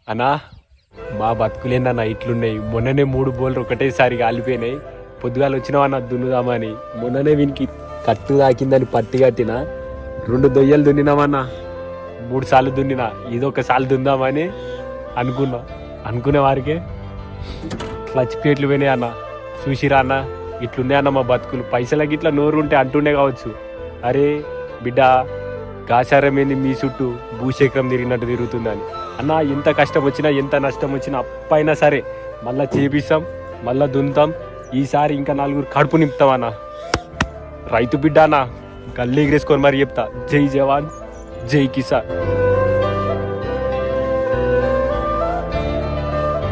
అన్నా మా బతుకులేందన్న ఇట్లున్నాయి. మొన్ననే 3 బోర్లు ఒకటేసారి కాలిపోయినాయి. పొద్దుగాలు వచ్చినావన్న దున్నుదామని మొన్ననే వీనికి కట్టు తాకిందని పట్టి కట్టిన 2 దొయ్యలు దున్నినామన్నా. 3 సార్లు దున్నినా, ఇదొకసారి దున్దామని అనుకునే వారికే క్లచ్ ప్లేట్లు పోయినాయి అన్న. చూసిరా అన్న, ఇట్లున్నాయన్న మా బతుకులు. పైసలకి ఇట్లా నోరు ఉంటే అంటుండే కావచ్చు. అరే బిడ్డ, గాచారమేంది మీ చుట్టూ భూశేఖరం తిరిగినట్టు తిరుగుతుందని. అన్న ఎంత కష్టం వచ్చినా ఎంత నష్టం వచ్చినా అప్పైనా సరే మళ్ళా చేపిస్తాం, మళ్ళా దున్నుతాం. ఈసారి ఇంకా 4 కడుపు నింపుతాం అన్న. రైతు బిడ్డ అన్న, గల్లీ ఎగిరేసుకొని మరి చెప్తా, జై జవాన్ జై కిసాన్.